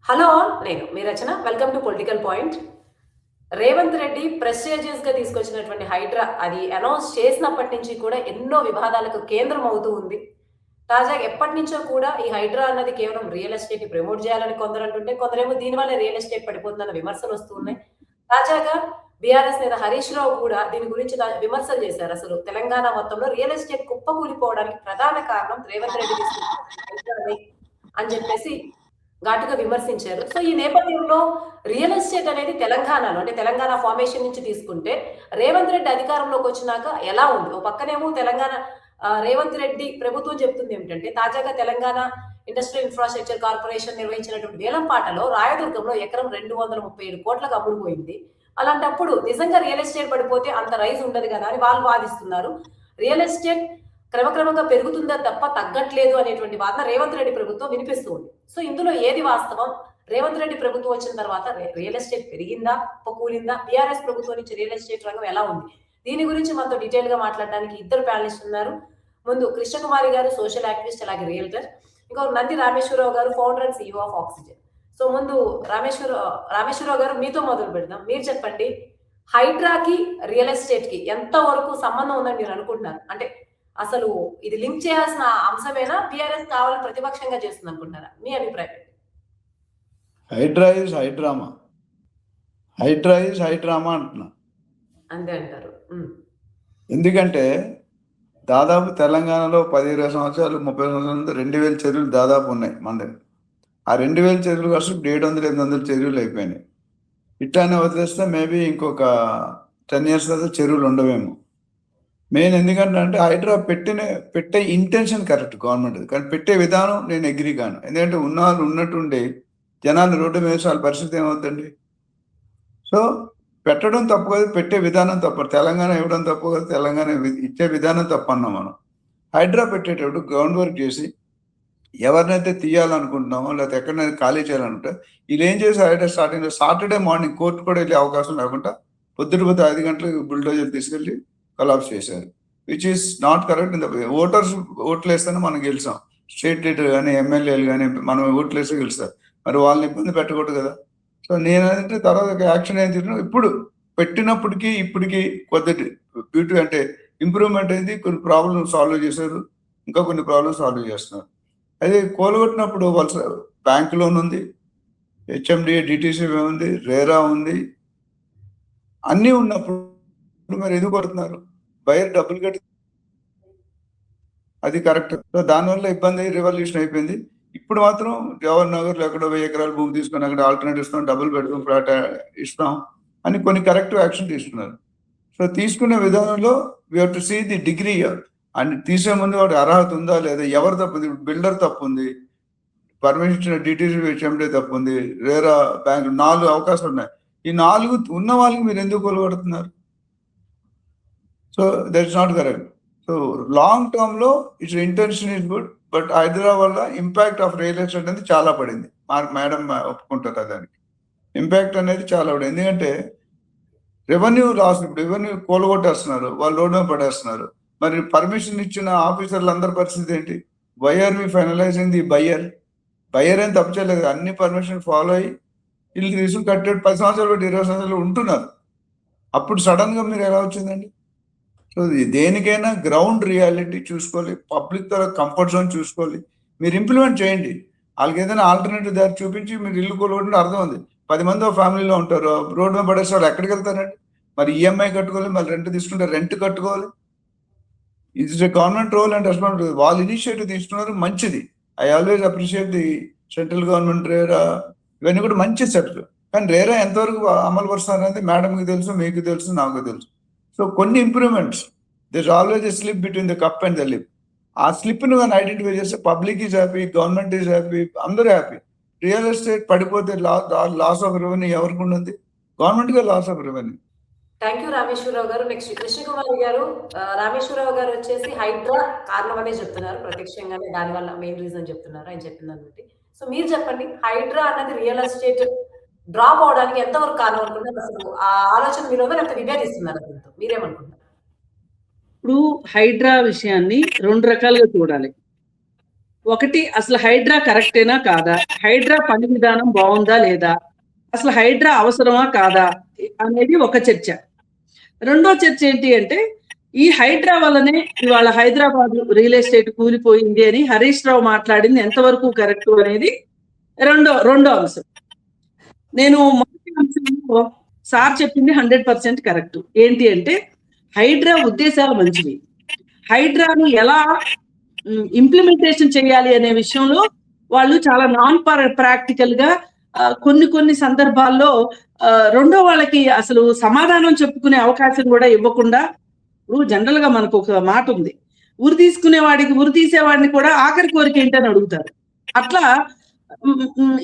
Hello! నేను మీ Rachana. Welcome to political point. Revanth Reddy ప్రెస్టీజియస్‌గా తీసుకొచ్చినటువంటి హైడ్రా అది అనౌన్స్ చేసినప్పటి నుంచి కూడా ఎన్నో వివాదాలకు కేంద్రం అవుతూ ఉంది. తాజాగా ఎప్పటినుంచో కూడా ఈ హైడ్రా అన్నది కేవలం రియల్ ఎస్టేట్‌ని ప్రమోట్ చేయాలని కొందరంటుంటే, కొందరేమో దీనివల్ల రియల్ ఎస్టేట్ పడిపోతుందన్న విమర్శలొస్తూ ఉన్నాయి. తాజాగా బీఆర్ఎస్ నేత హరీష్ రావు కూడా దీని గురించి విమర్శలు చేశారు. అసలు తెలంగాణ మొత్తంలో రియల్ ఎస్టేట్ కుప్పకూలిపోవడానికి ప్రధాన కారణం రేవంత్ రెడ్డి తీసుకొచ్చిన హైడ్రానే అని చెప్పేసి ఘాటుగా విమర్శించారు. సో, ఈ నేపథ్యంలో రియల్ ఎస్టేట్ అనేది తెలంగాణలో అంటే తెలంగాణ ఫార్మేషన్ నుంచి తీసుకుంటే రేవంత్ రెడ్డి అధికారంలోకొచ్చినాక ఎలా ఉంది? ఓ పక్కనేమో తెలంగాణ రేవంత్ రెడ్డి ప్రభుత్వం చెప్తుంది ఏమిటంటే తాజాగా తెలంగాణ ఇండస్ట్రియల్ ఇన్‌ఫ్రాస్ట్రక్చర్ కార్పొరేషన్ నిర్వహించినటువంటి వేలంపాటలో రాయదుర్గంలో ఎకరం 237 కోట్లకు అమ్ముడుపోయింది. అలాంటప్పుడు నిజంగా రియల్ ఎస్టేట్ పడిపోతే అంత రైజ్ ఉండదు గదా! అని వాళ్ళు వాదిస్తున్నారు. రియల్ ఎస్టేట్ క్రమక్రమంగా పెరుగుతుందా తప్ప తగ్గట్లేదు అనేటువంటి వాదన రేవంత్ రెడ్డి ప్రభుత్వం వినిపిస్తూ ఉంది. సో, ఇందులో ఏది వాస్తవం? రేవంత్ రెడ్డి ప్రభుత్వం వచ్చిన తర్వాత రియల్ ఎస్టేట్ పెరిగిందా? కుప్పకూలిందా? బీఆర్ఎస్ ప్రభుత్వం నుంచి రియల్ ఎస్టేట్ రంగం ఎలా ఉంది? దీని గురించి మనతో డీటెయిల్‌గా మాట్లాడడానికి ఇద్దరు ప్యానలిస్టులు ఉన్నారు. ముందు కృష్ణకుమారి గారు సోషల్ యాక్టివిస్ట్ అలాగే రియల్టర్. ఇంకొకరు నంది రామేశ్వరరావు గారు founder and CEO of oxygen. So, ముందు రామేశ్వరరావు గారు మీతో మొదలు పెడదాం. మీరు చెప్పండి. హైడ్రాకి, రియల్ ఎస్టేట్‌కి ఎంత వరకు సంబంధం ఉందని మీరు అనుకుంటున్నారు? అంటే అసలు ఇది లింక్ చేయాల్సిన అంశమేనా? బీఆర్ఎస్ కావాలని ప్రతిపక్షంగా చేస్తుందనుకుంటున్నారా? మీ అభిప్రాయం ఏంటి? Hydraa is high drama. Hydraa is high drama అంటున్నా. అంతే అంటారు. ఎందుకంటే దాదాపు తెలంగాణలో 10-20 సంవత్సరాలు 30 సంవత్సరాల నుండి 2000 చెరువులు దాదాపు ఉన్నాయి మన దగ్గర. ఆ 2000 చెరువులు కాస్త 700-800 చెరువులు అయిపోయినాయి. ఇట్లానే వదిలేస్తే మేబీ ఇంకొక 10 years తర్వాత చెరువులు ఉండవేమో. మెయిన్ ఎందుకంటే హైడ్రా పెట్టే ఇంటెన్షన్ కరెక్ట్ గవర్నమెంట్, కానీ పెట్టే విధానం నేను అగ్రీ కాను. ఎందుకంటే ఉన్నవాళ్ళు ఉన్నట్టుండి జనాలు రోడ్డు మీద వాళ్ళ పరిస్థితి ఏమవుతుంది? సో పెట్టడం తప్పు కాదు, పెట్టే విధానం తప్పు. తెలంగాణ ఇవ్వడం తప్పు కాదు, తెలంగాణ ఇచ్చే విధానం తప్పు అన్నాం మనం. హైడ్రా పెట్టేటప్పుడు గ్రౌండ్ వర్క్ చేసి ఎవరినైతే తీయాలనుకుంటున్నామో లేకపోతే ఎక్కడైనా ఖాళీ చేయాలనుకుంటే వీళ్ళు ఏం చేసి హైడ్రా స్టార్టింగ్లో సాటర్డే మార్నింగ్ కోర్టు కూడా వెళ్ళే అవకాశం లేకుండా పొద్దుట 5 గంటలకు బుల్డోజర్ తీసుకెళ్ళి కొలాప్స్ చేశారు, which is not correct. In the voters ఓట్లు వేస్తేనే మనం గెలిచాం. స్టేట్ లీడర్ కానీ ఎమ్మెల్యేలు కానీ మనం ఓట్లు వేస్తే గెలుస్తారు. మరి వాళ్ళని ఇబ్బంది పెట్టకూడదు కదా. సో నేనంటే తర్వాత యాక్షన్ ఏం తీసుకున్నా, ఇప్పుడు పెట్టినప్పటికీ ఇప్పటికీ కొద్ది బ్యూటీ అంటే ఇంప్రూవ్మెంట్ అయింది. కొన్ని ప్రాబ్లమ్ సాల్వ్ చేశారు, ఇంకా కొన్ని ప్రాబ్లమ్ సాల్వ్ చేస్తున్నారు. అదే కోలుగొట్టినప్పుడు వాళ్ళ బ్యాంక్ లోన్ ఉంది, హెచ్ఎండిఏ డిటిసి ఉంది, రేరా ఉంది, అన్నీ ఉన్నప్పుడు మరి ఎందుకు కొడుతున్నారు? బయర్ డబ్బులు కట్టి అది కరెక్ట్. సో దానివల్ల ఇబ్బంది రివల్యూషన్ అయిపోయింది. ఇప్పుడు మాత్రం జవహర్ నగర్లో ఎక్కడో 1000 ఎకరాల భూమి తీసుకొని అక్కడ ఆల్టర్నేట్ ఇస్తాం, డబుల్ బెడ్రూమ్ ఫ్లాట్ ఇస్తాం అని కొన్ని కరెక్టివ్ యాక్షన్ తీసుకున్నారు. సో తీసుకునే విధానంలో we have to see the degree. And తీసే ముందు వాడు అర్హత ఉందా లేదా, ఎవరు తప్పు ఉంది? బిల్డర్ తప్పు ఉంది, పర్మిషన్ ఇచ్చిన డిటిసి హెచ్ఎండి తప్పు ఉంది, రేరా బ్యాంక్ 4 అవకాశాలు ఉన్నాయి. ఈ 4 ఉన్న వాళ్ళకి మీరు ఎందుకు కొలగొడుతున్నారు? So that is not correct. So long term లో it's intention is good, but Hyderabad వల్ల ఇంపాక్ట్ ఆఫ్ రియల్ ఎస్టేట్ అనేది చాలా పడింది. మేడం ఒప్పుకుంటారు దానికి. ఇంపాక్ట్ అనేది చాలా పడింది. ఎందుకంటే రెవెన్యూ లాస్, ఇప్పుడు రెవెన్యూ కూలగొట్టేస్తున్నారు, వాళ్ళు రోడ్ మీద పడేస్తున్నారు. మరి పర్మిషన్ ఇచ్చిన ఆఫీసర్లు అందరి పరిస్థితి ఏంటి? Why are we finalizing the buyer? Buyer ఏం తప్పు చేయలేదు, అన్ని పర్మిషన్ ఫాలో అయ్యి వీళ్ళకి తీసుకుని కట్టేది 10 సంవత్సరాలు 20 సంవత్సరాలు ఉంటున్నారు. అప్పుడు సడన్ గా మీరు ఎలా వచ్చిందండి? సో దేనికైనా గ్రౌండ్ రియాలిటీ చూసుకోవాలి, పబ్లిక్ తో కంఫర్ట్ జోన్ చూసుకోవాలి, మీరు ఇంప్లిమెంట్ చేయండి. వాళ్ళకి ఏదైనా ఆల్టర్నేటివ్ దారి చూపించి మీరు ఇల్లు కొనుగోలు అర్థం ఉంది. 10 మంది ఫ్యామిలీలో ఉంటారు, రోడ్డు మీద పడేసే వాళ్ళు ఎక్కడికి వెళ్తారండి? మరి ఈఎంఐ కట్టుకోవాలి, మళ్ళీ రెంట్ తీసుకుంటే రెంట్ కట్టుకోవాలి. It's a government role and responsibility. వాళ్ళు ఇనిషియేటివ్ తీసుకున్నారు, మంచిది. I always appreciate the central government, RERA ఇవన్నీ కూడా మంచి సెట్లు. కానీ రేరా ఎంతవరకు అమలు పరుస్తున్నారు అనేది మేడంకి తెలుసు, మీకు తెలుసు, నాకు తెలుసు. సో కొన్ని improvements, this always a slip between the cup and the lip. ఆ స్లిప్ ను కానీ ఐడెంటిఫై చేస్తే public is happy, government is happy, అందరూ హ్యాపీ. రియల్ ఎస్టేట్ పడిపోతే లాస్ ఆఫ్ రెవెన్యూ ఎవరికి ఉంటుంది? గవర్నమెంట్ గా loss of revenue. Thank you Rameswararao గారు. నెక్స్ట్ కృష్ణకుమారి గారు. రామేశ్వరరావు గారు వచ్చేసి హైడ్రా కారణం అనే చెప్తున్నారు, ప్రత్యక్షంగానే దానివల్ల మెయిన్ రీజన్ చెప్తున్నారు ఆయన చెప్పిన దాన్ని బట్టి. సో మీరు చెప్పండి, హైడ్రా అన్నది రియల్ ఎస్టేట్ డ్రాప్ అవడానికి ఎంతవరకు కారణం అనుకుంటున్నారు? అసలు ఆ ఆలోచన మీలో లేకపోతే విభేదిస్తున్నారు దీంతో? మీరేమనుకుంటున్నారు? ఇప్పుడు హైడ్రా విషయాన్ని 2 రకాలుగా చూడాలి. ఒకటి, అసలు హైడ్రా కరెక్టేనా కాదా, హైడ్రా పని విధానం బాగుందా లేదా, అసలు హైడ్రా అవసరమా కాదా అనేది ఒక చర్చ. రెండో చర్చ ఏంటి అంటే, ఈ హైడ్రా వల్లనే ఇవాళ హైదరాబాద్ రియల్ ఎస్టేట్ కూలిపోయింది అని హరీష్ రావు మాట్లాడింది ఎంతవరకు కరెక్ట్ అనేది రెండో అంశం. నేను మొదటి అంశంలో సార్ చెప్పింది 100% కరెక్ట్. ఏంటి అంటే, హైడ్రా ఉద్దేశాలు మంచివి, హైడ్రాను ఎలా ఇంప్లిమెంటేషన్ చేయాలి అనే విషయంలో వాళ్ళు చాలా నాన్ ప్రాక్టికల్ గా కొన్ని సందర్భాల్లో రెండో వాళ్ళకి అసలు సమాధానం చెప్పుకునే అవకాశం కూడా ఇవ్వకుండా, జనరల్ గా మనకు ఒక మాట ఉంది, ఉరి తీసుకునేవాడికి ఉరి తీసేవాడిని కూడా ఆఖరి కోరిక ఏంటని అడుగుతారు. అట్లా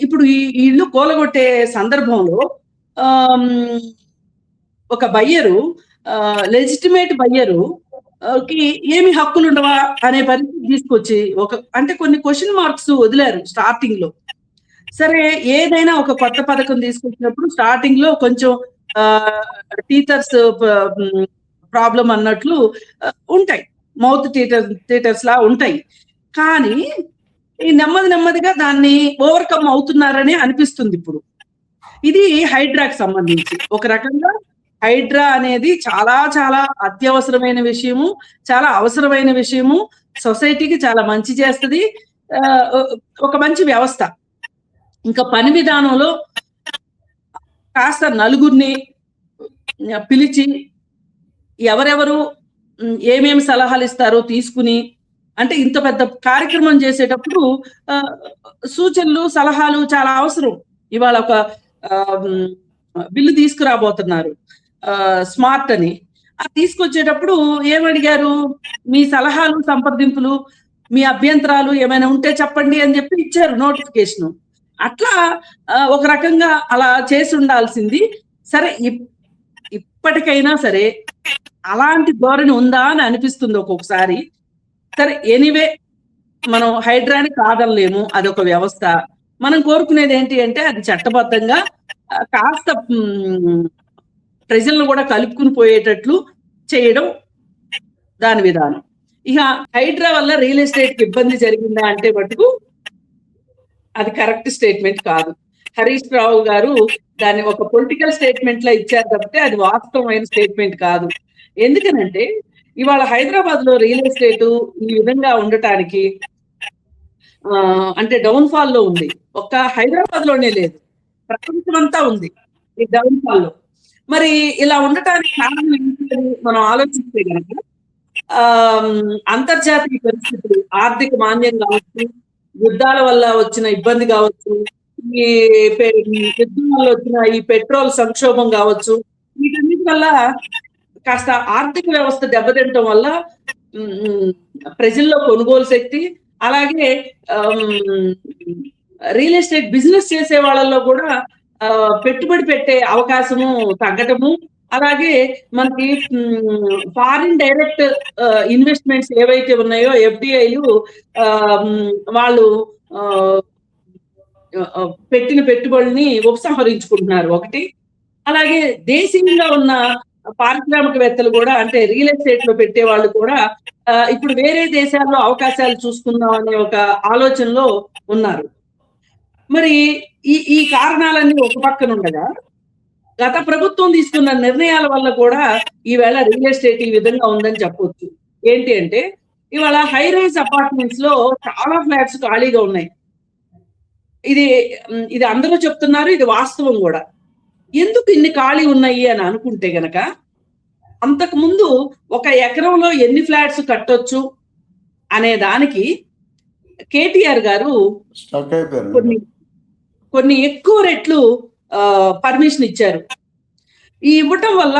ఇప్పుడు ఈ ఇల్లు కూలగొట్టే సందర్భంలో ఒక బయ్యరు, లెజిటిమేట్ బయ్యరు కి ఏమి హక్కులు ఉండవా అనే పరిస్థితి తీసుకొచ్చి అంటే కొన్ని క్వశ్చన్ మార్క్స్ వదిలారు స్టార్టింగ్ లో. సరే, ఏదైనా ఒక కొత్త పథకం తీసుకొచ్చినప్పుడు స్టార్టింగ్ లో కొంచెం టీచర్స్ ప్రాబ్లం అన్నట్లు ఉంటాయి, మౌత్ థియేటర్స్ లా ఉంటాయి. కానీ ఈ నెమ్మదిగా దాన్ని ఓవర్కమ్ అవుతున్నారని అనిపిస్తుంది ఇప్పుడు. ఇది హైడ్రాకి సంబంధించి ఒక రకంగా హైడ్రా అనేది చాలా చాలా అత్యవసరమైన విషయము, చాలా అవసరమైన విషయము, సొసైటీకి చాలా మంచి చేస్తుంది, ఒక మంచి వ్యవస్థ. ఇంకా పని విధానంలో కాస్త నలుగురిని పిలిచి ఎవరెవరు ఏమేమి సలహాలు ఇస్తారో తీసుకుని, అంటే ఇంత పెద్ద కార్యక్రమం చేసేటప్పుడు సూచనలు సలహాలు చాలా అవసరం. ఇవాళ ఒక బిల్లు తీసుకురాబోతున్నారు స్మార్ట్ అని, అది తీసుకొచ్చేటప్పుడు ఏమడిగారు, మీ సలహాలు సంప్రదింపులు మీ అభ్యంతరాలు ఏమైనా ఉంటే చెప్పండి అని చెప్పి ఇచ్చారు నోటిఫికేషన్. అట్లా ఒక రకంగా అలా చేసి ఉండాల్సింది. సరే, ఇప్పటికైనా సరే అలాంటి ధోరణి ఉందా అని అనిపిస్తుంది ఒక్కొక్కసారి. సరే, ఎనీవే మనం హైడ్రాని కాదనలేము, అదొక వ్యవస్థ. మనం కోరుకునేది ఏంటి అంటే అది చట్టబద్ధంగా కాస్త ప్రజలను కూడా కలుపుకుని పోయేటట్లు చేయడం దాని విధానం. ఇక హైడ్రా వల్ల రియల్ ఎస్టేట్ కి ఇబ్బంది జరిగిందా అంటే మటుకు అది కరెక్ట్ స్టేట్మెంట్ కాదు. హరీష్ రావు గారు దాన్ని ఒక పొలిటికల్ స్టేట్మెంట్ లా ఇచ్చారు తప్పితే అది వాస్తవమైన స్టేట్మెంట్ కాదు. ఎందుకనంటే ఇవాళ హైదరాబాద్ లో రియల్ ఎస్టేట్ ఈ విధంగా ఉండటానికి అంటే డౌన్ ఫాల్ లో ఉంది. ఒక్క హైదరాబాద్ లోనే లేదు, ప్రపంచం అంతా ఉంది ఈ డౌన్ ఫాల్ లో. మరి ఇలా ఉండటానికి కారణం ఏంటి మనం ఆలోచిస్తే కనుక అంతర్జాతీయ పరిస్థితులు, ఆర్థిక మాంద్యం కావచ్చు, యుద్ధాల వల్ల వచ్చిన ఇబ్బంది కావచ్చు, ఈ యుద్ధం వల్ల వచ్చిన ఈ పెట్రోల్ సంక్షోభం కావచ్చు, వీటన్నిటి వల్ల కాస్త ఆర్థిక వ్యవస్థ దెబ్బతింటం వల్ల ప్రజల్లో కొనుగోలు శక్తి, అలాగే రియల్ ఎస్టేట్ బిజినెస్ చేసే వాళ్ళల్లో కూడా పెట్టుబడి పెట్టే అవకాశము తగ్గటము, అలాగే మనకి ఫారిన్ డైరెక్ట్ ఇన్వెస్ట్మెంట్స్ ఏవైతే ఉన్నాయో ఎఫ్డిఐలు వాళ్ళు పెట్టిన పెట్టుబడిని ఉపసంహరించుకుంటున్నారు ఒకటి. అలాగే దేశీయంగా ఉన్న పారిశ్రామికవేత్తలు కూడా, అంటే రియల్ ఎస్టేట్ లో పెట్టే వాళ్ళు కూడా ఇప్పుడు వేరే దేశాల్లో అవకాశాలు చూసుకుందాం అనే ఒక ఆలోచనలో ఉన్నారు. మరి ఈ కారణాలన్నీ ఒక పక్కన ఉండగా గత ప్రభుత్వం తీసుకున్న నిర్ణయాల వల్ల కూడా ఈవేళ రియల్ ఎస్టేట్ ఈ విధంగా ఉందని చెప్పొచ్చు. ఏంటి అంటే ఇవాళ హై రైజ్ అపార్ట్మెంట్స్ లో చాలా ఫ్లాట్స్ ఖాళీగా ఉన్నాయి. ఇది అందరూ చెప్తున్నారు, ఇది వాస్తవం కూడా. ఎందుకు ఇన్ని ఖాళీ ఉన్నాయి అని అనుకుంటే గనక, అంతకు ముందు ఒక ఎకరంలో ఎన్ని ఫ్లాట్స్ కట్టొచ్చు అనే దానికి కేటీఆర్ గారు కొన్ని ఎక్కువ రెట్లు పర్మిషన్ ఇచ్చారు. ఈ ఇవ్వటం వల్ల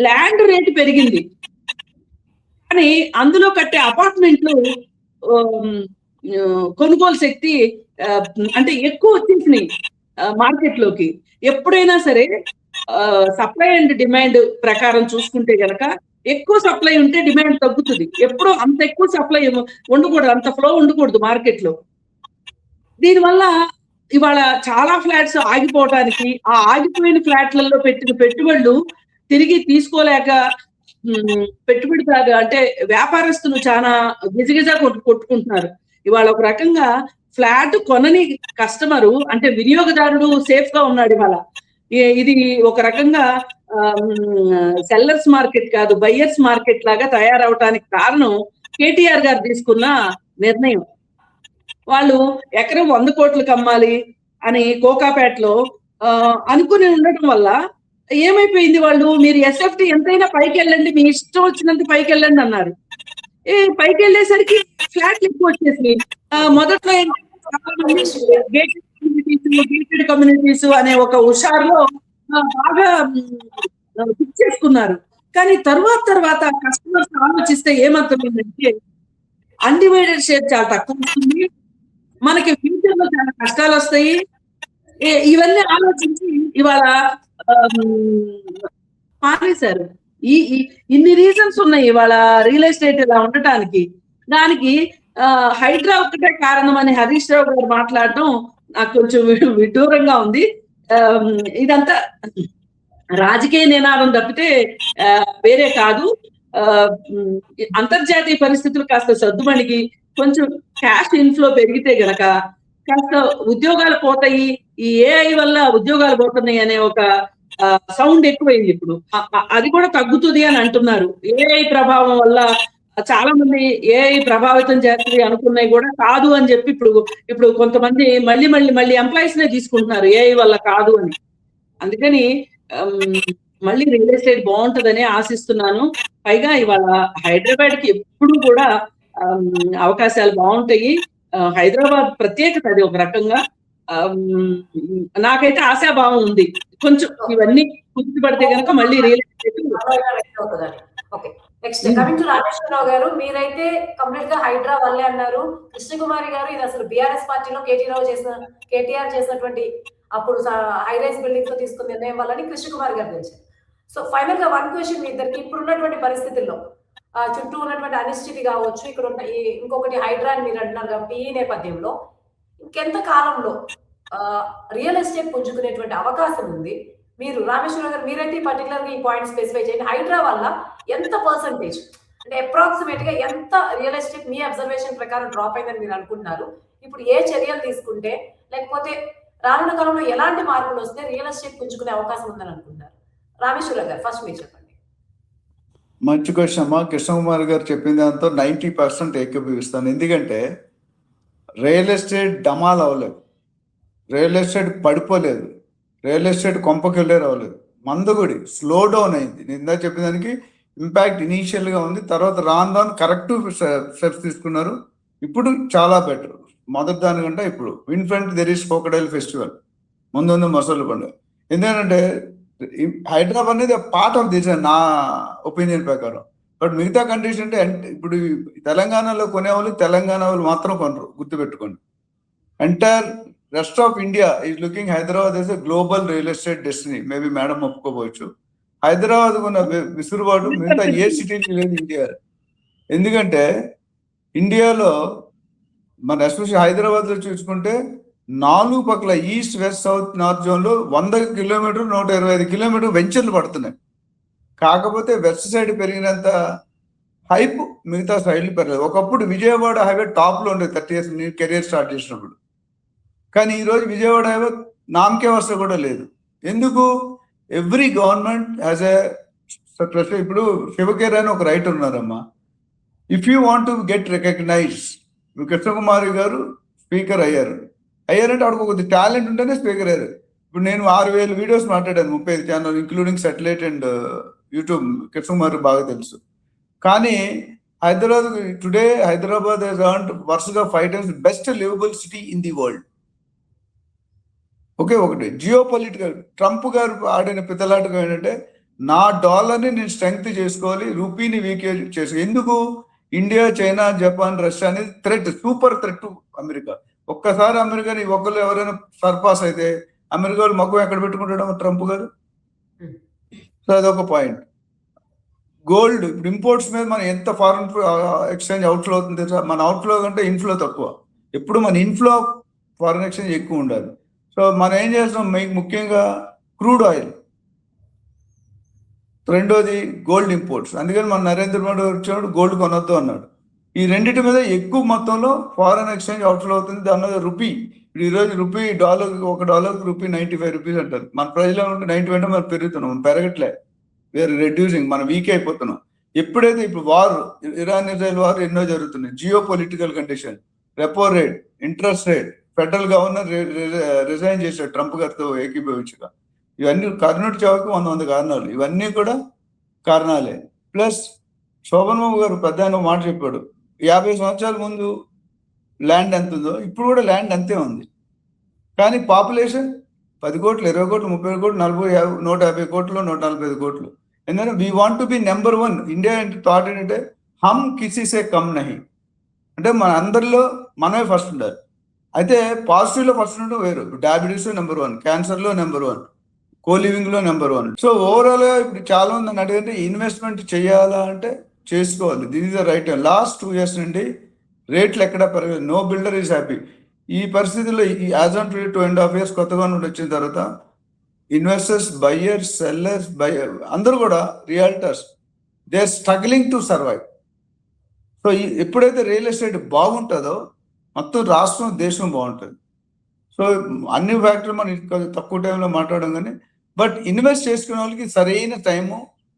ల్యాండ్ రేటు పెరిగింది, కానీ అందులో కట్టే అపార్ట్మెంట్లు కొనుగోలు శక్తి అంటే ఎక్కువ వచ్చేసినాయి మార్కెట్ లోకి. ఎప్పుడైనా సరే సప్లై అండ్ డిమాండ్ ప్రకారం చూసుకుంటే గనక ఎక్కువ సప్లై ఉంటే డిమాండ్ తగ్గుతుంది. ఎప్పుడో అంత ఎక్కువ సప్లై ఉండకూడదు, అంత ఫ్లో ఉండకూడదు మార్కెట్ లో. దీనివల్ల ఇవాళ చాలా ఫ్లాట్స్ ఆగిపోవటానికి, ఆ ఆగిపోయిన ఫ్లాట్లలో పెట్టిన పెట్టుబడులు తిరిగి తీసుకోలేక పెట్టుబడిదారు అంటే వ్యాపారస్తులు చాలా గిజగిజా కొట్టుకుంటున్నారు. ఇవాళ ఒక రకంగా ఫ్లాట్ కొనని కస్టమరు అంటే వినియోగదారుడు సేఫ్ గా ఉన్నాడు ఇవాళ. ఇది ఒక రకంగా సెల్లర్స్ మార్కెట్ కాదు, బయ్యర్స్ మార్కెట్ లాగా తయారవటానికి కారణం కేటీఆర్ గారు తీసుకున్న నిర్ణయం. వాళ్ళు ఎకరం 100 కోట్లకు అమ్మాలి అని కోకాపేటలో అనుకుని ఉండటం వల్ల ఏమైపోయింది, వాళ్ళు మీరు ఎస్ఎఫ్టీ ఎంతైనా పైకి వెళ్ళండి, మీ ఇష్టం వచ్చినంత పైకి వెళ్ళండి అన్నారు. పైకి వెళ్ళేసరికి ఫ్లాట్లు ఎక్కువ వచ్చేసి మొదట్లో గేటెడ్ కమ్యూనిటీస్ అనే ఒక హుషారులో బాగా ఫిక్స్ చేసుకున్నారు. కానీ తర్వాత కస్టమర్స్ ఆలోచిస్తే ఏమర్థమైందంటే అన్డివైడెడ్ షేర్ చాలా తక్కువ వస్తుంది, మనకి ఫ్యూచర్ లో చాలా కష్టాలు వస్తాయి. ఇవన్నీ ఆలోచించి ఇవాళ మానేశారు. ఇన్ని రీజన్స్ ఉన్నాయి ఇవాళ రియల్ ఎస్టేట్ ఇలా ఉండటానికి. దానికి హైడ్రా ఒక్కటే కారణం అని హరీష్ రావు గారు మాట్లాడడం నాకు కొంచెం విడ్డూరంగా ఉంది. ఇదంతా రాజకీయ నినాదం తప్పితే వేరే కాదు. అంతర్జాతీయ పరిస్థితులు కాస్త సర్దుమణిగి కొంచెం క్యాష్ ఇన్ఫ్లో పెరిగితే గనక కాస్త ఉద్యోగాలు పోతాయి, ఈ ఏఐ వల్ల ఉద్యోగాలు పోతున్నాయి అనే ఒక సౌండ్ ఎక్కువైంది. ఇప్పుడు అది కూడా తగ్గుతుంది అని అంటున్నారు. ఏఐ ప్రభావం వల్ల చాలా మంది ఏఐ ప్రభావితం చేస్తుంది అనుకున్నాయి కూడా కాదు అని చెప్పి ఇప్పుడు కొంతమంది మళ్ళీ ఎంప్లాయీస్ నే తీసుకుంటున్నారు ఏఐ వల్ల కాదు అని. అందుకని మళ్ళీ రియల్ ఎస్టేట్ బాగుంటుందని ఆశిస్తున్నాను. పైగా ఇవాళ హైదరాబాద్ కి ఎప్పుడు కూడా అవకాశాలు బాగుంటాయి. హైదరాబాద్ ప్రత్యేకత అది ఒక రకంగా. నాకైతే ఆశాభావం ఉంది. కొంచెం ఇవన్నీ గుర్తుపడితే కనుక మళ్ళీ real estate. Okay, next coming to Rameshwar Rao గారు, మీరైతే కంప్లీట్ గా హైడ్రా వల్లే అన్నారు. కృష్ణకుమారి గారు ఇది అసలు బీఆర్ఎస్ పార్టీలో కేటీఆర్ చేసినటువంటి అప్పుడు హై రైజ్ బిల్డింగ్స్ లో తీసుకున్న నిర్ణయం వల్లని కృష్ణకుమారి గారు తెలిసారు. సో ఫైనల్ గా వన్ క్వశ్చన్ మీ ఇద్దరికి, ఇప్పుడు ఉన్నటువంటి పరిస్థితుల్లో చుట్టూ ఉన్నటువంటి అనిశ్చితి కావచ్చు, ఇక్కడ ఉన్న ఇంకొకటి హైడ్రా అని మీరు అంటున్నారు కాబట్టి ఈ నేపథ్యంలో ఇంకెంత కాలంలో రియల్ ఎస్టేట్ పుంజుకునేటువంటి అవకాశం ఉంది? మీరు రామేశ్వరరావు గారు మీరైతే పర్టికులర్ గా ఈ పాయింట్ స్పెసిఫై చేయండి. హైడ్రా వల్ల ఎంత పర్సంటేజ్ అంటే అప్రాక్సిమేట్ గా ఎంత రియల్ ఎస్టేట్ మీ అబ్జర్వేషన్ ప్రకారం డ్రాప్ అయిందని మీరు అనుకుంటున్నారు? ఇప్పుడు ఏ చర్యలు తీసుకుంటే, లేకపోతే రానున్న కాలంలో ఎలాంటి మార్పులు వస్తే రియల్ ఎస్టేట్ పుంజుకునే అవకాశం ఉందని అనుకుంటున్నారు? రామేశ్వరరావు గారు ఫస్ట్ మీరు చెప్పండి. మంచి క్వశ్చన్ అమ్మా. కృష్ణకుమార్ గారు చెప్పిన దాంతో 90% ఏకీభవిస్తాను. ఎందుకంటే రియల్ ఎస్టేట్ డమాల్ అవ్వలేదు, రియల్ ఎస్టేట్ పడిపోలేదు, రియల్ ఎస్టేట్ కొంపకెళ్ళేరు అవ్వలేదు. మందగుడి స్లో డౌన్ అయింది. నేను ఇందా చెప్పిన దానికి ఇంపాక్ట్ ఇనీషియల్గా ఉంది, తర్వాత రాను కరెక్టివ్ స్టెప్స్ తీసుకున్నారు. ఇప్పుడు చాలా బెటర్. మొదటి దానికంటే ఇప్పుడు in front there is crocodile festival, ముందు మొసళ్ళు పండుగ. ఎందుకంటే హైదరాబాద్ అనేది పార్ట్ ఆఫ్ దిస్ నా ఒపీనియన్ ప్రకారం. బట్ మిగతా కండిషన్ అంటే ఇప్పుడు తెలంగాణలో కొనేవాళ్ళు తెలంగాణ వాళ్ళు మాత్రం కొనరు, గుర్తుపెట్టుకోండి. Entire rest of India is looking Hyderabad as a global real estate destiny. Maybe madam ఒప్పుకోవచ్చు. హైదరాబాద్ ఉన్న విసురుబాటు మిగతా ఏ సిటీకి లేదు ఇండియా. ఎందుకంటే ఇండియాలో మన ఎస్పెషల్లీ హైదరాబాద్లో చూసుకుంటే 4 పక్కల ఈస్ట్ వెస్ట్ సౌత్ నార్త్ జోన్లో 100 కిలోమీటర్లు 125 కిలోమీటర్లు వెంచర్లు పడుతున్నాయి. కాకపోతే వెస్ట్ సైడ్ పెరిగినంత హైప్ మిగతా సైడ్లు పెరగలేదు. ఒకప్పుడు విజయవాడ హైవే టాప్లో ఉండేది 30 years నేను కెరియర్ స్టార్ట్ చేసినప్పుడు. కానీ ఈరోజు విజయవాడ హైవే నామకే వస్తే కూడా లేదు. ఎందుకు? ఎవ్రీ గవర్నమెంట్ హ్యాస్ ఎ ఇప్పుడు శివకేర్ అని ఒక రైటర్ ఉన్నారమ్మా. If you want to get recognize, Krishnakumari గారు స్పీకర్ అయ్యారంటే ఆవిడకు కొద్ది టాలెంట్ ఉంటేనే స్పీకర్ అయ్యారు. ఇప్పుడు నేను 6000 వీడియోస్ మాట్లాడాను, 35 channel including satellite and YouTube. Krishnakumari బాగా తెలుసు. కానీ హైదరాబాద్ హెస్ ఎర్న్డ్ వరుసగా 5 times best liveable city in the world. ఒకటి జియో పొలిటికల్ ట్రంప్ గారు ఆడిన పితలాటకం ఏంటంటే నా డాలర్ని నేను స్ట్రెంగ్త్ చేసుకోవాలి, రూపీని వీక్ చేసుకోవాలి. ఎందుకు? ఇండియా, చైనా, జపాన్, రష్యా అనేది threat, super threat to America. ఒక్కసారి అమెరికాని ఒకళ్ళు ఎవరైనా సర్పాస్ అయితే అమెరికా వాళ్ళు మగ్గం ఎక్కడ పెట్టుకుంటాడు ట్రంప్ గారు. సో అదొక పాయింట్. గోల్డ్ ఇప్పుడు ఇంపోర్ట్స్ మీద మనం ఎంత ఫారెన్ ఎక్స్చేంజ్ అవుట్ఫ్లో అవుతుంది తెలుసా? మన అవుట్ఫ్లో కంటే ఇన్ఫ్లో తక్కువ. ఎప్పుడు మన ఇన్ఫ్లో ఫారెన్ ఎక్స్చేంజ్ ఎక్కువ ఉండాలి. సో మనం ఏం చేస్తాం, ముఖ్యంగా క్రూడ్ ఆయిల్, రెండోది గోల్డ్ ఇంపోర్ట్స్. అందుకని మన నరేంద్ర మోడీ వచ్చినప్పుడు గోల్డ్ కొనొద్దు అన్నాడు. ఈ రెండింటి మీద ఎక్కువ మొత్తంలో ఫారెన్ ఎక్స్చేంజ్ అవుట్ఫ్లో అవుతుంది. దాని మీద రూపీ, ఇప్పుడు ఈరోజు రూపీ డాలర్, $1 రూపీ 95 రూపీస్ అంటారు. మన ప్రైజ్లో ఉంటే 90 అంటే మనం పెరుగుతున్నాం, పెరగట్లే, వేరే రెడ్యూసింగ్, మనం వీక్ అయిపోతున్నాం. ఎప్పుడైతే ఇప్పుడు వార్, ఇరాన్ ఇజ్రాయెల్ వార్ ఎన్నో జరుగుతున్నాయి, geo political condition, repo rate, interest rate, federal governor resign చేశాడు ట్రంప్ గారితో ఏకీభవించగా, ఇవన్నీ కర్ణుడి చావుకి 100 కారణాలు, ఇవన్నీ కూడా కారణాలే. ప్లస్ శోభన్ బాబు గారు పెద్ద ఆయన మాట చెప్పాడు, 50 సంవత్సరాల ముందు ల్యాండ్ ఎంత ఉందో ఇప్పుడు కూడా ల్యాండ్ అంతే ఉంది, కానీ పాపులేషన్ 10 కోట్లు, 20 కోట్లు, 30 కోట్లు, 150 కోట్లు, 145 కోట్లు. ఎందుకంటే we want to be number 1. India thought ఏంటంటే హమ్ కిసీ సే కమ్ నహి, అంటే మన అందరిలో మనమే ఫస్ట్ ఉండాలి. అయితే పాజిటివ్లో ఫస్ట్ ఉండడం వేరు, డయాబెటీస్లో నెంబర్ 1, క్యాన్సర్లో నెంబర్ 1, కోలివింగ్లో నెంబర్ 1. సో ఓవరాల్గా ఇప్పుడు చాలా మంది నన్ను అడిగితే ఇన్వెస్ట్మెంట్ చేయాలా అంటే చేసుకోవాలి. This is the right time. Last 2 years నుండి రేట్లు ఎక్కడ పెరగలేదు, నో బిల్డర్ ఈజ్ హ్యాపీ. ఈ పరిస్థితుల్లో యాజ్ ఆన్ 2.5 years కొత్తగా నుండి వచ్చిన తర్వాత ఇన్వెస్టర్స్, బయ్యర్స్, సెల్లర్స్, అందరూ కూడా realtors, they are struggling to survive. So ఎప్పుడైతే రియల్ ఎస్టేట్ బాగుంటుందో మొత్తం రాష్ట్రం, దేశం బాగుంటుంది. సో అన్ని ఫ్యాక్టర్లు మనం తక్కువ టైంలో మాట్లాడడం, కానీ బట్ ఇన్వెస్ట్ చేసుకునే వాళ్ళకి సరైన టైము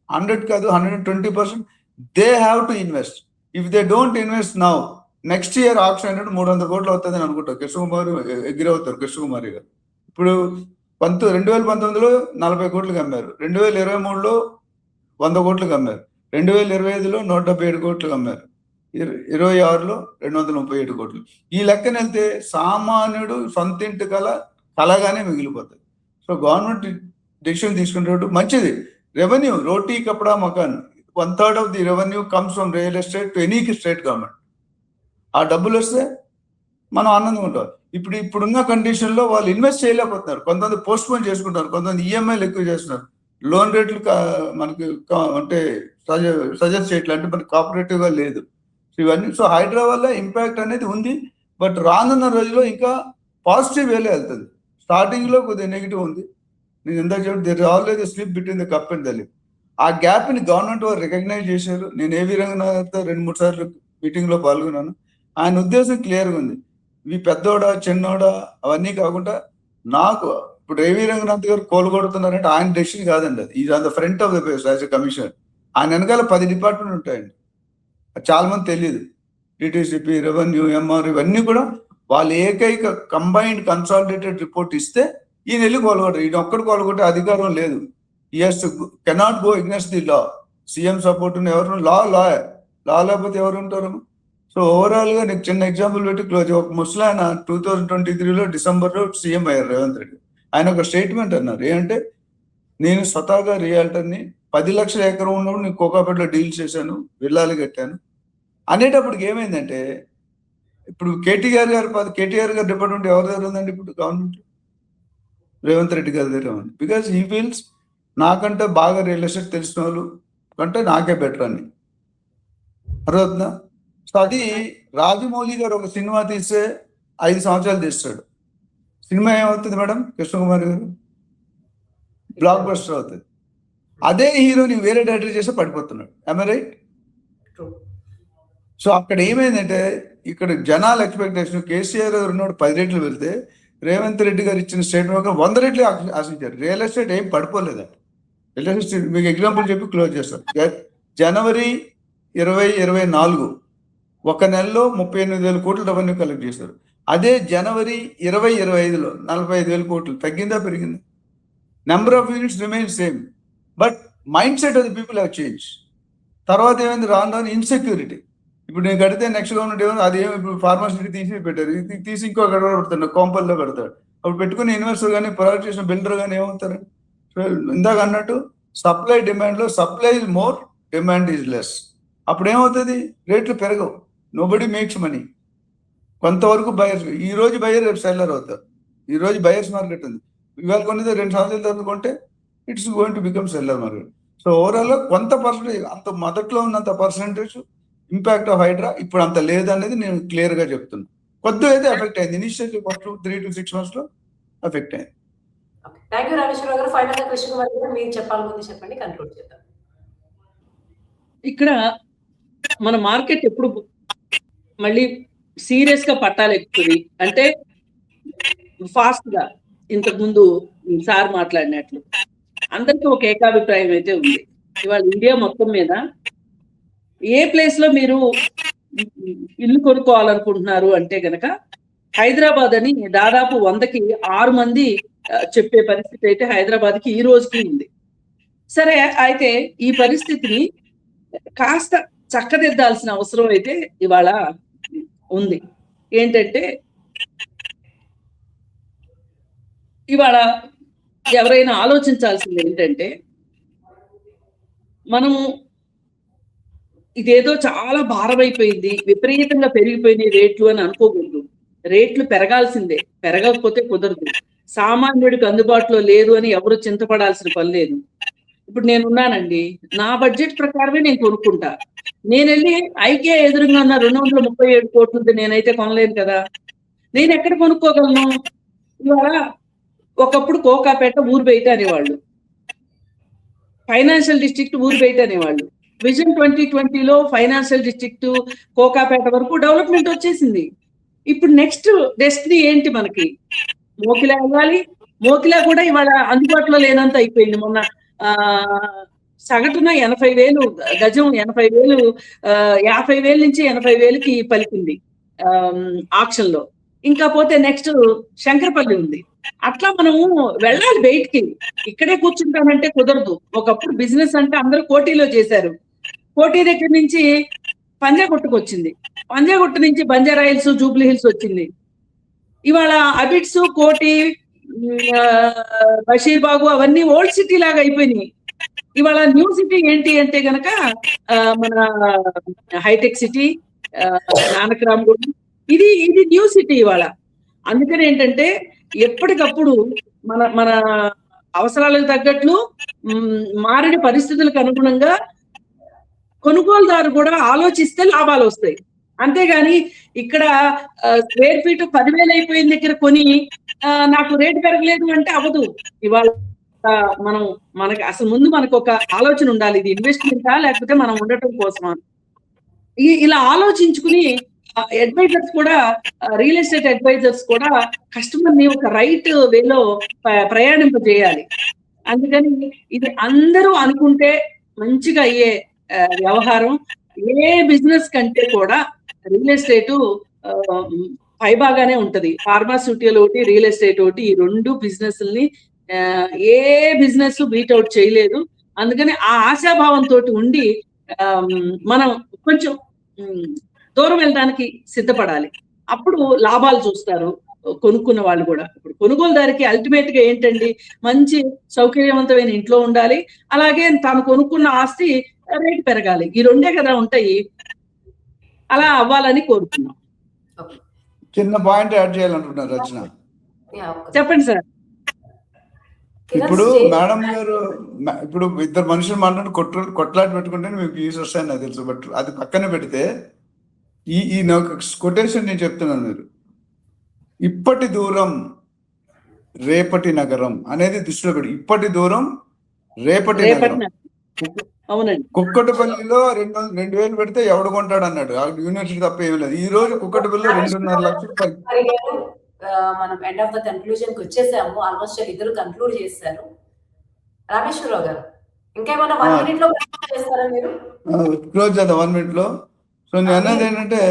100 కాదు 120% they have to invest. If they don't invest now, next year option అంటే 300 కోట్లు అవుతుంది అని అనుకుంటారు. కృష్ణకుమారి ఎగ్రీ అవుతారు, కృష్ణకుమారి గారు. ఇప్పుడు 2019లో 40 కోట్లకు అమ్మారు, 2023లో 100 కోట్లకు అమ్మారు, 2025లో 177 కోట్లకు అమ్మారు, 26లో 237 కోట్లు. ఈ లెక్కన వెళ్తే సామాన్యుడు సొంతింటి కలగానే మిగిలిపోతుంది. సో గవర్నమెంట్ డెసిషన్ తీసుకునేటప్పుడు మంచిది. Revenue, roti kapda makaan, 1/3 of the revenue comes from real estate to any state government. ఆ డబ్బులు వస్తే మనం ఆనందంగా ఉంటాం. ఇప్పుడున్న కండిషన్లో వాళ్ళు ఇన్వెస్ట్ చేయలేకపోతున్నారు. కొంతమంది పోస్ట్ పోన్ చేసుకుంటారు, కొంతమంది ఈఎంఐలు ఎక్కువ చేస్తున్నారు, లోన్ రేట్లు మనకి అంటే సజెస్ట్ చేయట్లేదు, అంటే మనకి కోఆపరేటివ్గా లేదు. ఇవన్నీ సో హైడ్రా వల్ల ఇంపాక్ట్ అనేది ఉంది. బట్ రానున్న రోజుల్లో ఇంకా పాజిటివ్ వేలో వెళ్తుంది. స్టార్టింగ్లో కొద్దిగా నెగిటివ్ ఉంది. నేను ఇందాక చెప్పి there always slip between the cup and the lip. ఆ గ్యాప్ని గవర్నమెంట్ వారు రికగ్నైజ్ చేశారు. నేను ఏవి రంగనాథ్తో 2-3 సార్లు మీటింగ్లో పాల్గొన్నాను. ఆయన ఉద్దేశం క్లియర్గా ఉంది. ఇవి పెద్దోడా చిన్నోడా అవన్నీ కాకుండా, నాకు ఇప్పుడు ఏవి రంగనాథ్ గారు కోలుకొడుతున్నారంటే ఆయన డెసిషన్ కాదండి, అది is on the front of the face as a commissioner. ఆయన వెనకాల 10 డిపార్ట్మెంట్ ఉంటాయండి, చాలా మంది తెలియదు. డిటిసిపి, రెవెన్యూ, ఎంఆర్, ఇవన్నీ కూడా వాళ్ళు ఏకైక కంబైన్డ్ కన్సాలిడేటెడ్ రిపోర్ట్ ఇస్తే ఈయన వెళ్ళి కోలుకొట్టారు. ఈయన ఒక్కడు కోలుకొట్టే అధికారం లేదు. Cannot go against the law. CM support ఉన్న ఎవరు, లా లేకపోతే ఎవరు ఉంటారు? సో ఓవరాల్గా నీకు చిన్న ఎగ్జాంపుల్ పెట్టి క్లోజ్. ఒక ముసలాయన 2023లో డిసెంబర్లో సీఎం అయ్యారు రేవంత్ రెడ్డి. ఆయన ఒక స్టేట్మెంట్ అన్నారు, ఏంటంటే నేను స్వతహాగా రియాల్టర్ని, 10 లక్షల ఎకరం ఉన్నప్పుడు నేను కోకాపేటలో డీల్ చేశాను, విల్లాలు కట్టాను అనేటప్పటికి ఏమైందంటే, ఇప్పుడు కేటీఆర్ గారు డిపార్ట్మెంట్ ఎవరి దగ్గర ఉందండి ఇప్పుడు గవర్నమెంట్? రేవంత్ రెడ్డి గారి దగ్గర ఉంది. బికాజ్ హీ ఫీల్స్ నాకంటే బాగా రియల్ ఎస్టేట్ తెలిసిన వాళ్ళు కంటే నాకే బెటర్ అని అర్థవుతుందా? సో అది రాజమౌళి గారు ఒక సినిమా తీస్తే 5 సంవత్సరాలు తీస్తాడు. సినిమా ఏమవుతుంది మేడం? కృష్ణకుమారి గారు బ్లాక్ బస్టర్ అవుతుంది. అదే హీరోని వేరే డైరెక్టర్ చేస్తే పడిపోతున్నాడు. I right? సో అక్కడ ఏమైందంటే, ఇక్కడ జనాల ఎక్స్పెక్టేషన్, కేసీఆర్ గారు ఉన్నప్పుడు 10 రెట్లు వెళ్తే రేవంత్ రెడ్డి గారు ఇచ్చిన స్టేట్మెంట్ 100 రెట్లు ఆశించారు. రియల్ ఎస్టేట్ ఏం పడిపోలేదండి. రియల్ ఎస్టేట్ మీకు ఎగ్జాంపుల్ చెప్పి క్లోజ్ చేస్తాను. జనవరి 2024 ఒక నెలలో 38,000 కోట్లు రెవెన్యూ కలెక్ట్ చేశారు. అదే జనవరి 2025లో 45,000 కోట్లు. తగ్గిందా పెరిగిందా? Number of units remain same, but mind set of the people have change. తర్వాత ఏమైంది? రాను ఇన్సెక్యూరిటీ. ఇప్పుడు నేను కడితే నెక్స్ట్ గవర్నమెంట్ ఏమైనా అది ఇప్పుడు ఫార్మసిటీ తీసి పెట్టారు, తీసి ఇంకో గడవ పెడతాడు, కోంపల్లో పెడతాడు. అప్పుడు పెట్టుకుని ఇన్వెస్టర్ కానీ ప్రొవైడ్ చేసిన బిల్డర్ కానీ ఏమవుతారు? ఇందాక అన్నట్టు సప్లై డిమాండ్లో supply is more, demand is less. అప్పుడు ఏమవుతుంది? రేట్లు పెరగవు, నోబడి మేక్స్ మనీ. కొంతవరకు బయర్స్, ఈ రోజు బయర్ రేపు సెల్లర్ అవుతారు. ఈ రోజు బయర్స్ మార్కెట్ ఉంది, ఇవాళ కొనేది 2 సంవత్సరాల తర్వాత కొంటే it's going to become seller market. So ఓవరాల్గా కొంత పర్సెంటేజ్, అంత మొదట్లో ఉన్నంత పర్సెంటేజ్ ఇంపాక్ట్ ఆఫ్ హైడ్రా ఇప్పుడు అంత లేదనేది నేను క్లియర్గా చెప్తున్నాను. కొద్దిగా అయితే ఎఫెక్ట్ అయింది, ఇనిషియల్ ఫస్ట్ 3 to 6 monthsలో ఎఫెక్ట్ అయింది. థ్యాంక్ యూ రామేశ్వరరావు గారు. ఫైనల్ గా కృష్ణకుమారి గారు మీరు చెప్పాలనుకుంది చెప్పండి, కన్క్లూడ్ చేద్దాం. ఇక్కడ మన మార్కెట్ ఎప్పుడు మళ్ళీ సీరియస్ గా పట్టాలు ఎక్కుతుంది. అంటే ఫాస్ట్ గా ఇంతకు ముందు సార్ మాట్లాడినట్లు అందరికీ ఒక ఏకాభిప్రాయం అయితే ఉంది. ఇవాళ ఇండియా మొత్తం మీద ఏ ప్లేస్ లో మీరు ఇల్లు కొనుక్కోవాలనుకుంటున్నారు అంటే గనక హైదరాబాద్ అని దాదాపు 100కి 6 మంది చెప్పే పరిస్థితి అయితే హైదరాబాద్ కి ఈ రోజుకి ఉంది. సరే, అయితే ఈ పరిస్థితిని కాస్త చక్కదిద్దాల్సిన అవసరం అయితే ఇవాళ ఉంది. ఏంటంటే ఇవాళ ఎవరైనా ఆలోచించాల్సింది ఏంటంటే, మనము ఇదేదో చాలా భారమైపోయింది, విపరీతంగా పెరిగిపోయినాయి రేట్లు అని అనుకోకూడదు. రేట్లు పెరగాల్సిందే, పెరగకపోతే కుదరదు. సామాన్యుడికి అందుబాటులో లేదు అని ఎవరు చింతపడాల్సిన పని లేదు. ఇప్పుడు నేనున్నానండి, నా బడ్జెట్ ప్రకారమే నేను కొనుక్కుంటా. నేను వెళ్ళి ఐకే ఎదురుగా ఉన్న 237 కోట్లది నేనైతే కొనలేను కదా. నేను ఎక్కడ కొనుక్కోగలను? ఇవాళ ఒకప్పుడు కోకాపేట ఊరు బయట అనేవాళ్ళు, ఫైనాన్షియల్ డిస్ట్రిక్ట్ ఊరు బయట అనేవాళ్ళు. విజన్ 2020లో ఫైనాన్షియల్ డిస్ట్రిక్ట్ కోకాపేట వరకు డెవలప్మెంట్ వచ్చేసింది. ఇప్పుడు నెక్స్ట్ డెస్టినీ ఏంటి మనకి? మోకిలా వెళ్ళాలి. మోకిలా కూడా ఇవాళ అందుబాటులో లేనంత అయిపోయింది. మొన్న సగటున 80,000 గజం, 80,000 50,000 నుంచి 80,000కి పలికింది ఆక్షన్ లో. ఇంకా పోతే నెక్స్ట్ శంకరపల్లి ఉంది. అట్లా మనము వెళ్ళాలి బయటికి. ఇక్కడే కూర్చుంటామంటే కుదరదు. ఒకప్పుడు బిజినెస్ అంటే అందరూ కోటిలో చేశారు. కోటి దగ్గర నుంచి పంజాగుట్టుకు వచ్చింది, పంజాగుట్టు నుంచి బంజారా హిల్స్, జూబ్లీ హిల్స్ వచ్చింది. ఇవాళ అబిడ్స్, కోటి, బషీర్బాగు అవన్నీ ఓల్డ్ సిటీ లాగా అయిపోయినాయి. ఇవాళ న్యూ సిటీ ఏంటి అంటే గనక మన హైటెక్ సిటీ, నానక్రామ్ గూడ, ఇది న్యూ సిటీ ఇవాళ. అందుకని ఏంటంటే ఎప్పటికప్పుడు మన మన అవసరాలకు తగ్గట్లు మారిన పరిస్థితులకు అనుగుణంగా కొనుగోలుదారు కూడా ఆలోచిస్తే లాభాలు వస్తాయి. అంతేగాని ఇక్కడ స్క్వేర్ ఫీట్ 10,000 అయిపోయిన దగ్గర కొని నాకు రేటు పెరగలేదు అంటే అవ్వదు. ఇవాళ మనకి అసలు ముందు మనకు ఒక ఆలోచన ఉండాలి, ఇది ఇన్వెస్ట్మెంటా లేకపోతే మనం ఉండటం కోసమా. ఇలా ఆలోచించుకుని అడ్వైజర్స్ కూడా, రియల్ ఎస్టేట్ అడ్వైజర్స్ కూడా కస్టమర్ ని ఒక రైట్ వేలో ప్రయాణింపజేయాలి. అందుకని ఇది అందరూ అనుకుంటే మంచిగా అయ్యే వ్యవహారం. ఏ బిజినెస్ కంటే కూడా రియల్ ఎస్టేట్ పైబాగానే ఉంటది. ఫార్మాస్యూటికల్ ఒకటి, రియల్ ఎస్టేట్ ఒకటి, ఈ 2 బిజినెస్ ని ఏ బిజినెస్ బీట్అవుట్ చేయలేదు. అందుకని ఆ ఆశాభావంతో ఉండి మనం కొంచెం దూరం వెళ్ళడానికి సిద్ధపడాలి. అప్పుడు లాభాలు చూస్తారు కొనుక్కున్న వాళ్ళు కూడా. ఇప్పుడు కొనుగోలుదారికి అల్టిమేట్ గా ఏంటండి, మంచి సౌకర్యవంతమైన ఇంట్లో ఉండాలి, అలాగే తాను కొనుక్కున్న ఆస్తి రేటు పెరగాలి. ఈ 2 కదా ఉంటాయి. అలా అవ్వాలని కోరుతున్నాం. చిన్న పాయింట్ యాడ్ చేయాలంటున్నారు రచన. చెప్పండి సార్. ఇప్పుడు మేడం గారు, ఇప్పుడు ఇద్దరు మనుషులు మాట్లాడి కొట్లాట పెట్టుకుంటే మీకు యూస్ వస్తాయని నాకు తెలుసు. బట్ అది పక్కన పెడితే ఈ నాకు కొటేషన్ నేను చెప్తున్నాను. మీరు ఇప్పటి దూరం రేపటి నగరం అనేది దృష్టిలో పెట్టి, ఇప్పటి దూరం రేపటి నగరం. అవునండి, కుక్కటిపల్లిలో 2,000 పెడితే ఎవడు కొంటాడు అన్నాడు. యూనివర్సిటీ తప్ప ఏమీ లేదు. ఈ రోజు కుక్కటిపల్లిలో 2.5 లక్షలు. మనం ఎండ్ ఆఫ్ ద కన్క్లూజన్ కి వచ్చేసాము. ఆల్మోస్ట్ ఇద్దరు కన్క్లూడ్ చేశారు. రామేశ్వరరావు గారు, ఇంకేమైనా 1 minute లో చేస్తారా మీరు? క్లోజ్ చేద్దాం 1 minute లో. సో నేను అన్నది ఏంటంటే,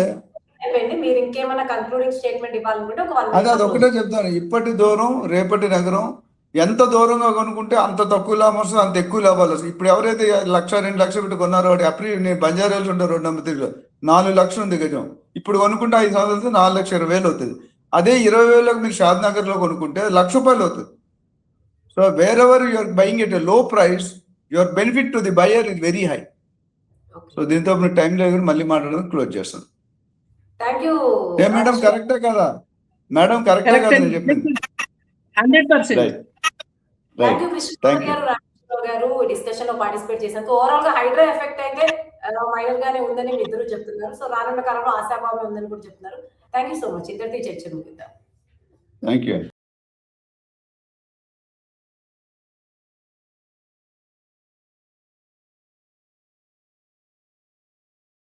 మీరు ఇంకేమైనా కన్క్లూడింగ్ స్టేట్మెంట్ ఇవ్వాలనుకుంటే అది ఒకటే చెప్తాను. ఇప్పటి దూరం రేపటి నగరం. ఎంత దూరంగా కొనుక్కుంటే అంత తక్కువ లాభం వస్తుంది, అంత ఎక్కువ లాభాలు వస్తుంది. ఇప్పుడు ఎవరైతే 1,00,000, 2,00,000 పెట్టి కొన్నారో వాడి నేను బంజారా హిల్స్ ఉంటారు 2 4 లక్షలు ఉంది గజం. ఇప్పుడు కొనుక్కుంటే 5 సంవత్సరాలు 4,20,000 అవుతుంది. అదే 20,000లకు మీరు షాద్ నగర్ లో కొనుక్కుంటే ₹1,00,000 అవుతుంది. So wherever you're buying at a low price, your benefit to the buyer is very high. So దీంతో మీరు టైం లేదు, మళ్ళీ మాట్లాడడం క్లోజ్ చేస్తాను. మేడం కరెక్టే కదా? మేడం కరెక్టే కదా నేను చెప్పింది? 100%. థ్యాంక్ యూ కృష్ణ గారు డిస్కషన్ లో పార్టిసిపేట్ చేసినందుకు. ఓవరాల్ గా హైడ్రా ఎఫెక్ట్ అయితే మైనర్ గానే ఉందని మీ ఇద్దరు చెప్తున్నారు. సో రానున్న కాలంలో ఆశాభావం ఉందని కూడా చెప్తున్నారు. Thank you so much. ఇద్దరితో చర్చ ముగిద్దాం. Thank you.